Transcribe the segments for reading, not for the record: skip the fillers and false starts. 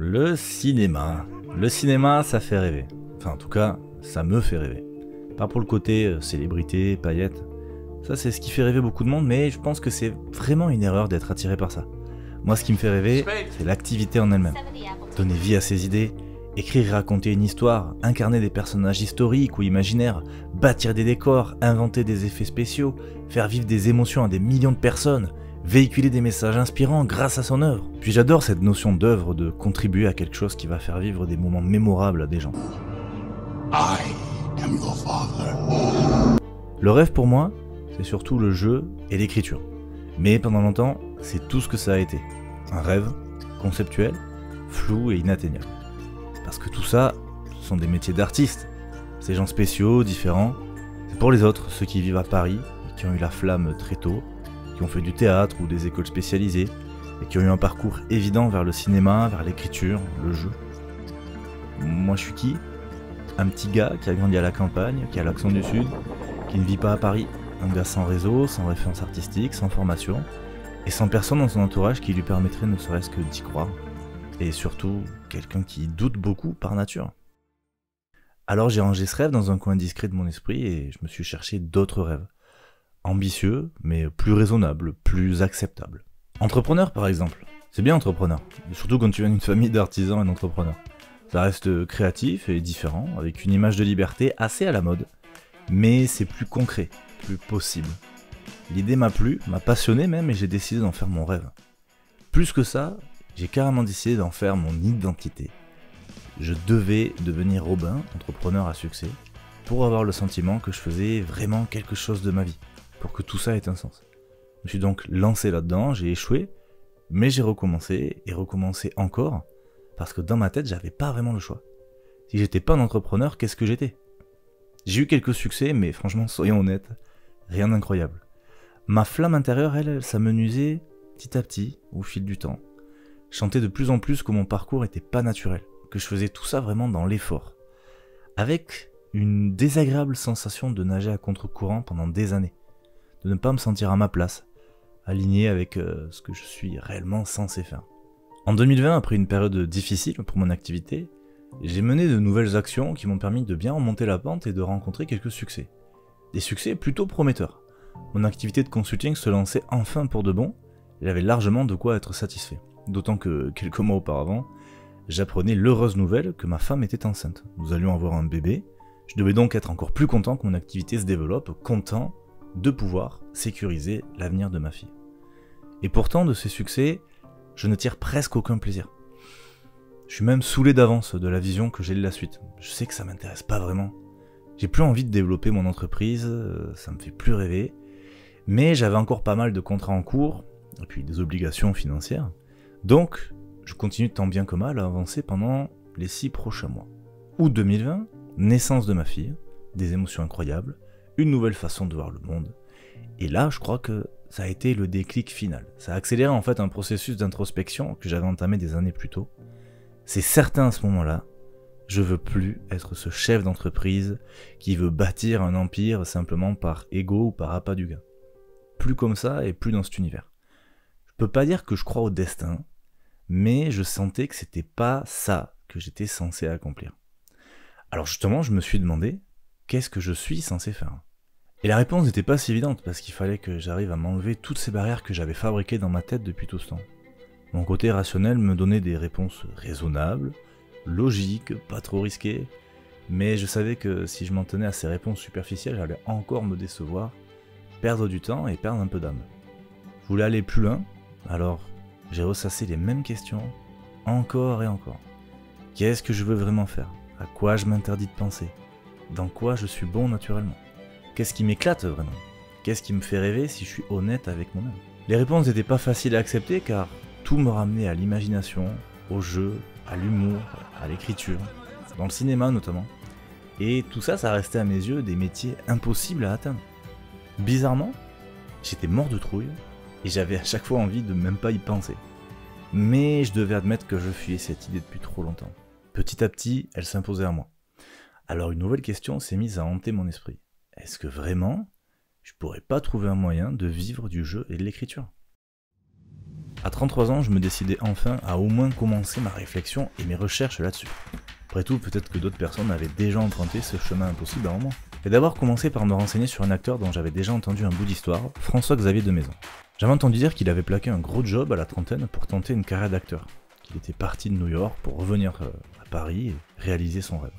Le cinéma. Le cinéma, ça fait rêver. Enfin, en tout cas, ça me fait rêver. Pas pour le côté célébrité, paillettes. Ça, c'est ce qui fait rêver beaucoup de monde, mais je pense que c'est vraiment une erreur d'être attiré par ça. Moi, ce qui me fait rêver, c'est l'activité en elle-même. Donner vie à ses idées, écrire et raconter une histoire, incarner des personnages historiques ou imaginaires, bâtir des décors, inventer des effets spéciaux, faire vivre des émotions à des millions de personnes, véhiculer des messages inspirants grâce à son œuvre. Puis j'adore cette notion d'œuvre, de contribuer à quelque chose qui va faire vivre des moments mémorables à des gens. I am your father. Le rêve pour moi, c'est surtout le jeu et l'écriture. Mais pendant longtemps, c'est tout ce que ça a été. Un rêve conceptuel, flou et inatteignable. Parce que tout ça, ce sont des métiers d'artistes. Ces gens spéciaux, différents. C'est pour les autres, ceux qui vivent à Paris, et qui ont eu la flamme très tôt, qui ont fait du théâtre ou des écoles spécialisées, et qui ont eu un parcours évident vers le cinéma, vers l'écriture, le jeu. Moi je suis qui ? Un petit gars qui a grandi à la campagne, qui a l'accent du sud, qui ne vit pas à Paris. Un gars sans réseau, sans référence artistique, sans formation, et sans personne dans son entourage qui lui permettrait ne serait-ce que d'y croire. Et surtout, quelqu'un qui doute beaucoup par nature. Alors j'ai rangé ce rêve dans un coin discret de mon esprit et je me suis cherché d'autres rêves. Ambitieux, mais plus raisonnables, plus acceptables. Entrepreneur par exemple. C'est bien entrepreneur, surtout quand tu viens d'une famille d'artisans et d'entrepreneurs. Ça reste créatif et différent, avec une image de liberté assez à la mode. Mais c'est plus concret, plus possible. L'idée m'a plu, m'a passionné même, et j'ai décidé d'en faire mon rêve. Plus que ça, j'ai carrément décidé d'en faire mon identité. Je devais devenir Robin, entrepreneur à succès, pour avoir le sentiment que je faisais vraiment quelque chose de ma vie, pour que tout ça ait un sens. Je me suis donc lancé là-dedans, j'ai échoué, mais j'ai recommencé, et recommencé encore, parce que dans ma tête, j'avais pas vraiment le choix. Si j'étais pas un entrepreneur, qu'est-ce que j'étais ? J'ai eu quelques succès, mais franchement, soyons honnêtes, rien d'incroyable. Ma flamme intérieure, elle s'amenuisait petit à petit, au fil du temps. Je sentais de plus en plus que mon parcours était pas naturel, que je faisais tout ça vraiment dans l'effort. Avec une désagréable sensation de nager à contre-courant pendant des années, de ne pas me sentir à ma place, aligné avec ce que je suis réellement censé faire. En 2020, après une période difficile pour mon activité, j'ai mené de nouvelles actions qui m'ont permis de bien remonter la pente et de rencontrer quelques succès. Des succès plutôt prometteurs. Mon activité de consulting se lançait enfin pour de bon, et j'avais largement de quoi être satisfait. D'autant que, quelques mois auparavant, j'apprenais l'heureuse nouvelle que ma femme était enceinte. Nous allions avoir un bébé, je devais donc être encore plus content que mon activité se développe, content de pouvoir sécuriser l'avenir de ma fille. Et pourtant, de ces succès, je ne tire presque aucun plaisir. Je suis même saoulé d'avance de la vision que j'ai de la suite. Je sais que ça m'intéresse pas vraiment. J'ai plus envie de développer mon entreprise, ça me fait plus rêver. Mais j'avais encore pas mal de contrats en cours, et puis des obligations financières. Donc, je continue tant bien que mal à avancer pendant les 6 prochains mois. Août 2020, naissance de ma fille, des émotions incroyables, une nouvelle façon de voir le monde. Et là, je crois que ça a été le déclic final. Ça a accéléré en fait un processus d'introspection que j'avais entamé des années plus tôt. C'est certain à ce moment-là, je veux plus être ce chef d'entreprise qui veut bâtir un empire simplement par ego ou par appât du gain. Plus comme ça et plus dans cet univers. Je peux pas dire que je crois au destin, mais je sentais que c'était pas ça que j'étais censé accomplir. Alors justement, je me suis demandé, qu'est-ce que je suis censé faire ? Et la réponse n'était pas si évidente, parce qu'il fallait que j'arrive à m'enlever toutes ces barrières que j'avais fabriquées dans ma tête depuis tout ce temps. Mon côté rationnel me donnait des réponses raisonnables, logiques, pas trop risquées, mais je savais que si je m'en tenais à ces réponses superficielles, j'allais encore me décevoir, perdre du temps et perdre un peu d'âme. Je voulais aller plus loin, alors j'ai ressassé les mêmes questions, encore et encore. Qu'est-ce que je veux vraiment faire ? À quoi je m'interdis de penser ? Dans quoi je suis bon naturellement ? Qu'est-ce qui m'éclate vraiment ? Qu'est-ce qui me fait rêver si je suis honnête avec moi-même ? Les réponses n'étaient pas faciles à accepter car tout me ramenait à l'imagination, au jeu, à l'humour, à l'écriture, dans le cinéma notamment. Et tout ça, ça restait à mes yeux des métiers impossibles à atteindre. Bizarrement, j'étais mort de trouille et j'avais à chaque fois envie de même pas y penser. Mais je devais admettre que je fuyais cette idée depuis trop longtemps. Petit à petit, elle s'imposait à moi. Alors une nouvelle question s'est mise à hanter mon esprit. Est-ce que vraiment, je pourrais pas trouver un moyen de vivre du jeu et de l'écriture ? À 33 ans, je me décidais enfin à au moins commencer ma réflexion et mes recherches là-dessus. Après tout, peut-être que d'autres personnes avaient déjà emprunté ce chemin impossible à un moment. J'ai d'abord commencé par me renseigner sur un acteur dont j'avais déjà entendu un bout d'histoire, François-Xavier de Maison. J'avais entendu dire qu'il avait plaqué un gros job à la trentaine pour tenter une carrière d'acteur, qu'il était parti de New York pour revenir à Paris et réaliser son rêve.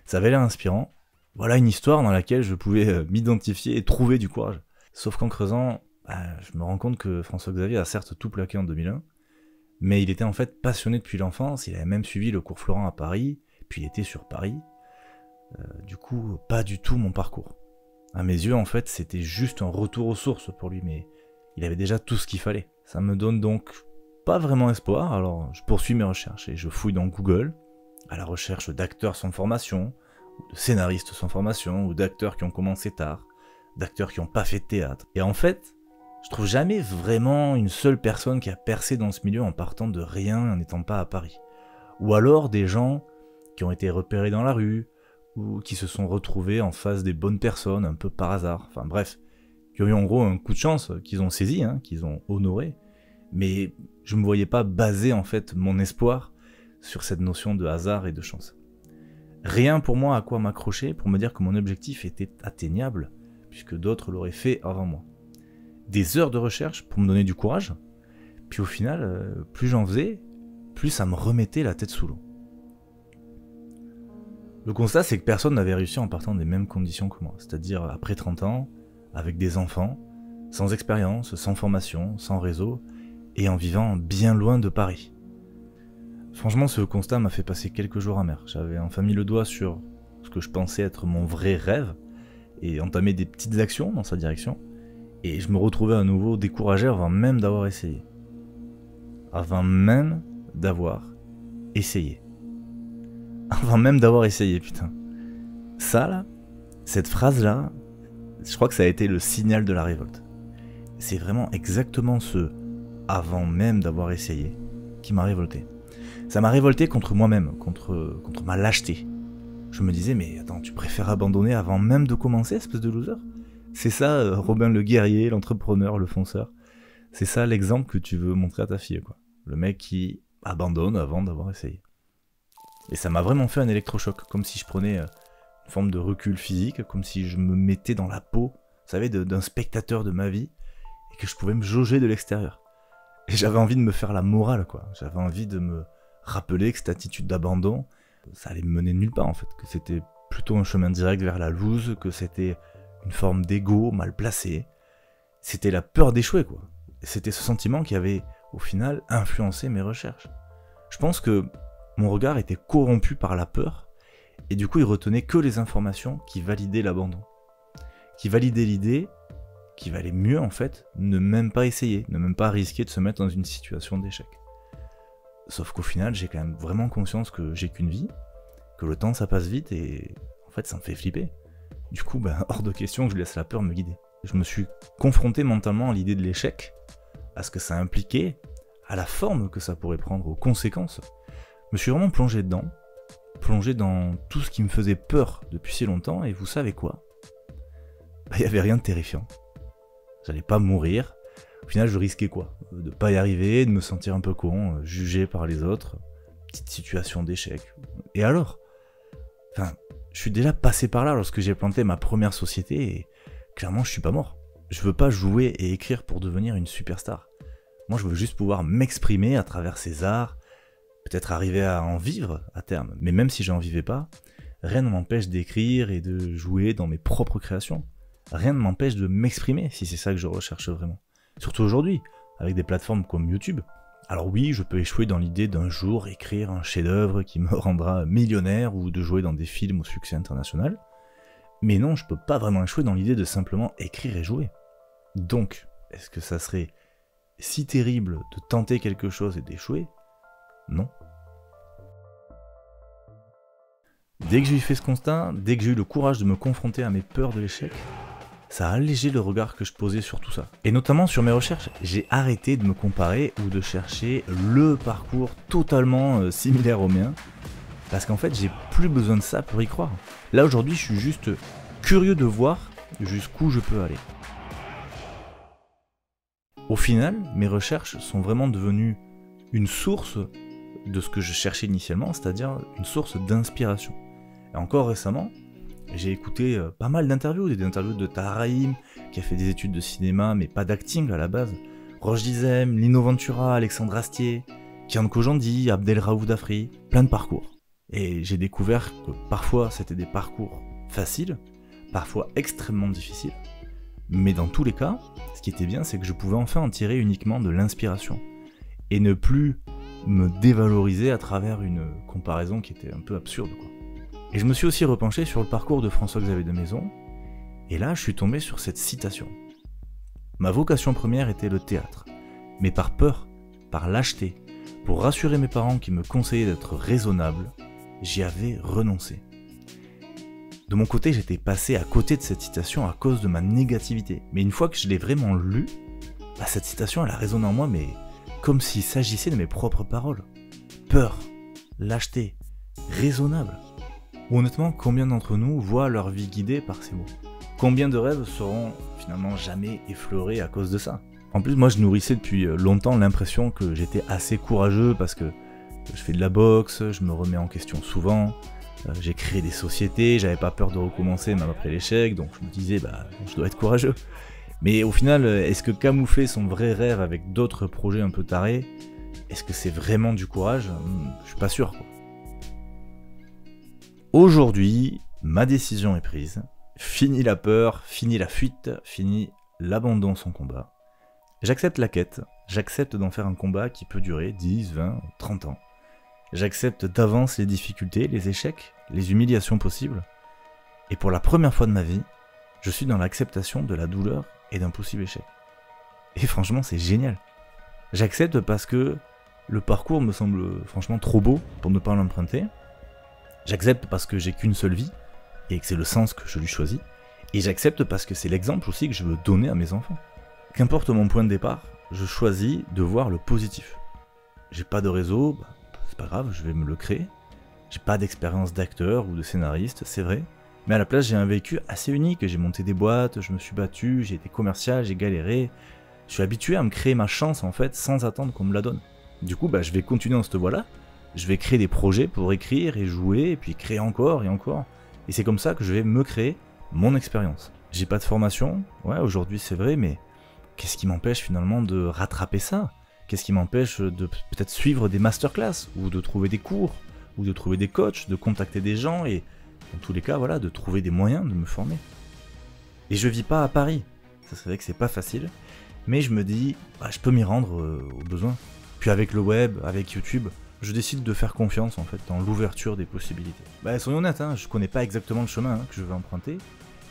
Ça avait l'air inspirant, voilà une histoire dans laquelle je pouvais m'identifier et trouver du courage. Sauf qu'en creusant, je me rends compte que François-Xavier a certes tout plaqué en 2001, mais il était en fait passionné depuis l'enfance, il avait même suivi le cours Florent à Paris, puis il était sur Paris. Du coup, pas du tout mon parcours. À mes yeux, en fait, c'était juste un retour aux sources pour lui, mais il avait déjà tout ce qu'il fallait. Ça me donne donc pas vraiment espoir, alors je poursuis mes recherches et je fouille dans Google, à la recherche d'acteurs sans formation, ou de scénaristes sans formation, ou d'acteurs qui ont commencé tard, d'acteurs qui n'ont pas fait de théâtre. Et en fait, je trouve jamais vraiment une seule personne qui a percé dans ce milieu en partant de rien et en n'étant pas à Paris. Ou alors des gens qui ont été repérés dans la rue, ou qui se sont retrouvés en face des bonnes personnes, un peu par hasard, enfin bref, qui ont eu en gros un coup de chance, qu'ils ont saisi, qu'ils ont honoré, mais je me voyais pas baser en fait mon espoir sur cette notion de hasard et de chance. Rien pour moi à quoi m'accrocher pour me dire que mon objectif était atteignable, puisque d'autres l'auraient fait avant moi. Des heures de recherche pour me donner du courage, puis au final, plus j'en faisais, plus ça me remettait la tête sous l'eau. Le constat, c'est que personne n'avait réussi en partant des mêmes conditions que moi, c'est-à-dire après 30 ans, avec des enfants, sans expérience, sans formation, sans réseau, et en vivant bien loin de Paris. Franchement, ce constat m'a fait passer quelques jours amers. J'avais enfin mis le doigt sur ce que je pensais être mon vrai rêve, et entamé des petites actions dans sa direction, et je me retrouvais à nouveau découragé avant même d'avoir essayé. Avant même d'avoir essayé. Avant même d'avoir essayé, putain. Ça, là, cette phrase-là, je crois que ça a été le signal de la révolte. C'est vraiment exactement ce « avant même d'avoir essayé » qui m'a révolté. Ça m'a révolté contre moi-même, contre ma lâcheté. Je me disais, mais attends, tu préfères abandonner avant même de commencer, espèce de loser ? C'est ça, Robin le guerrier, l'entrepreneur, le fonceur. C'est ça l'exemple que tu veux montrer à ta fille, quoi. Le mec qui abandonne avant d'avoir essayé. Et ça m'a vraiment fait un électrochoc, comme si je prenais une forme de recul physique, comme si je me mettais dans la peau, vous savez, d'un spectateur de ma vie, et que je pouvais me jauger de l'extérieur. Et j'avais envie de me faire la morale, quoi. J'avais envie de me rappeler que cette attitude d'abandon, ça allait me mener nulle part, en fait, que c'était plutôt un chemin direct vers la loose, que c'était une forme d'ego mal placé. C'était la peur d'échouer, quoi. C'était ce sentiment qui avait, au final, influencé mes recherches. Je pense que mon regard était corrompu par la peur, et du coup il retenait que les informations qui validaient l'abandon. Qui validaient l'idée qu'il valait mieux en fait ne même pas essayer, ne même pas risquer de se mettre dans une situation d'échec. Sauf qu'au final j'ai quand même vraiment conscience que j'ai qu'une vie, que le temps ça passe vite et en fait ça me fait flipper. Du coup hors de question que je laisse la peur me guider. Je me suis confronté mentalement à l'idée de l'échec, à ce que ça impliquait, à la forme que ça pourrait prendre, aux conséquences. Je me suis vraiment plongé dedans, plongé dans tout ce qui me faisait peur depuis si longtemps, et vous savez quoi ? Il n'y avait rien de terrifiant. J'allais pas mourir, au final je risquais quoi ? De pas y arriver, de me sentir un peu con, jugé par les autres, petite situation d'échec. Et alors ? Enfin, je suis déjà passé par là lorsque j'ai planté ma première société, et clairement je suis pas mort. Je veux pas jouer et écrire pour devenir une superstar. Moi je veux juste pouvoir m'exprimer à travers ces arts, peut-être arriver à en vivre à terme, mais même si j'en vivais pas, rien ne m'empêche d'écrire et de jouer dans mes propres créations. Rien ne m'empêche de m'exprimer si c'est ça que je recherche vraiment. Surtout aujourd'hui, avec des plateformes comme YouTube. Alors oui, je peux échouer dans l'idée d'un jour écrire un chef-d'œuvre qui me rendra millionnaire ou de jouer dans des films au succès international, mais non, je peux pas vraiment échouer dans l'idée de simplement écrire et jouer. Donc, est-ce que ça serait si terrible de tenter quelque chose et d'échouer ? Non. Dès que j'ai fait ce constat, dès que j'ai eu le courage de me confronter à mes peurs de l'échec, ça a allégé le regard que je posais sur tout ça. Et notamment sur mes recherches, j'ai arrêté de me comparer ou de chercher le parcours totalement similaire au mien, parce qu'en fait j'ai plus besoin de ça pour y croire. Là aujourd'hui je suis juste curieux de voir jusqu'où je peux aller. Au final, mes recherches sont vraiment devenues une source de ce que je cherchais initialement, c'est-à-dire une source d'inspiration. Et encore récemment, j'ai écouté pas mal d'interviews, des interviews de Tahar Rahim, qui a fait des études de cinéma, mais pas d'acting à la base, Roche Dizem, Lino Ventura, Alexandre Astier, Kian Kojandi, Abdelraouf Dafri, plein de parcours. Et j'ai découvert que parfois c'était des parcours faciles, parfois extrêmement difficiles, mais dans tous les cas, ce qui était bien, c'est que je pouvais enfin en tirer uniquement de l'inspiration, et ne plus me dévaloriser à travers une comparaison qui était un peu absurde, quoi. Et je me suis aussi repenché sur le parcours de François-Xavier de Maisons, et là je suis tombé sur cette citation. Ma vocation première était le théâtre, mais par peur, par lâcheté, pour rassurer mes parents qui me conseillaient d'être raisonnable, j'y avais renoncé. De mon côté, j'étais passé à côté de cette citation à cause de ma négativité, mais une fois que je l'ai vraiment lue, cette citation elle a résonné en moi, mais comme s'il s'agissait de mes propres paroles. Peur, lâcheté, raisonnable. Honnêtement, combien d'entre nous voient leur vie guidée par ces mots? Combien de rêves seront finalement jamais effleurés à cause de ça? En plus, moi je nourrissais depuis longtemps l'impression que j'étais assez courageux parce que je fais de la boxe, je me remets en question souvent, j'ai créé des sociétés, j'avais pas peur de recommencer même après l'échec, donc je me disais je dois être courageux. Mais au final, est-ce que camoufler son vrai rêve avec d'autres projets un peu tarés, est-ce que c'est vraiment du courage? Je suis pas sûr, quoi. Aujourd'hui, ma décision est prise. Fini la peur, fini la fuite, fini l'abandon sans combat. J'accepte la quête, j'accepte d'en faire un combat qui peut durer 10, 20, 30 ans. J'accepte d'avance les difficultés, les échecs, les humiliations possibles. Et pour la première fois de ma vie, je suis dans l'acceptation de la douleur et d'un possible échec. Et franchement, c'est génial. J'accepte parce que le parcours me semble franchement trop beau pour ne pas l'emprunter. J'accepte parce que j'ai qu'une seule vie, et que c'est le sens que je lui choisis. Et j'accepte parce que c'est l'exemple aussi que je veux donner à mes enfants. Qu'importe mon point de départ, je choisis de voir le positif. J'ai pas de réseau, c'est pas grave, je vais me le créer. J'ai pas d'expérience d'acteur ou de scénariste, c'est vrai. Mais à la place, j'ai un vécu assez unique. J'ai monté des boîtes, je me suis battu, j'ai été commercial, j'ai galéré. Je suis habitué à me créer ma chance en fait, sans attendre qu'on me la donne. Du coup, je vais continuer dans cette voie-là. Je vais créer des projets pour écrire et jouer, et puis créer encore et encore. Et c'est comme ça que je vais me créer mon expérience. J'ai pas de formation, ouais, aujourd'hui c'est vrai, mais qu'est-ce qui m'empêche finalement de rattraper ça? Qu'est-ce qui m'empêche de peut-être suivre des masterclass, ou de trouver des cours, ou de trouver des coachs, de contacter des gens, et dans tous les cas, voilà, de trouver des moyens de me former. Et je vis pas à Paris, ça c'est vrai que c'est pas facile, mais je me dis, je peux m'y rendre au besoin. Puis avec le web, avec YouTube, je décide de faire confiance en fait dans l'ouverture des possibilités. Soyons honnêtes, je connais pas exactement le chemin que je vais emprunter,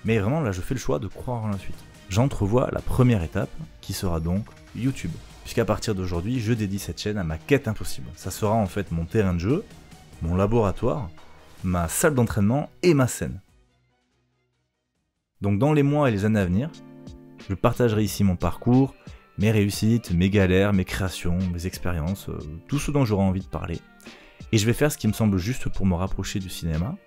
mais vraiment là je fais le choix de croire en la suite. J'entrevois la première étape, qui sera donc YouTube. Puisqu'à partir d'aujourd'hui, je dédie cette chaîne à ma quête impossible. Ça sera en fait mon terrain de jeu, mon laboratoire, ma salle d'entraînement et ma scène. Donc dans les mois et les années à venir, je partagerai ici mon parcours, mes réussites, mes galères, mes créations, mes expériences, tout ce dont j'aurai envie de parler. Et je vais faire ce qui me semble juste pour me rapprocher du cinéma,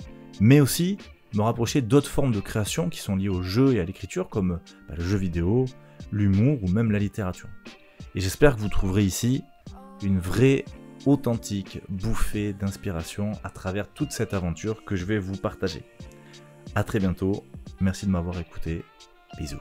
mais aussi me rapprocher d'autres formes de création qui sont liées au jeu et à l'écriture, comme le jeu vidéo, l'humour ou même la littérature. Et j'espère que vous trouverez ici une vraie, authentique bouffée d'inspiration à travers toute cette aventure que je vais vous partager. A très bientôt, merci de m'avoir écouté, bisous.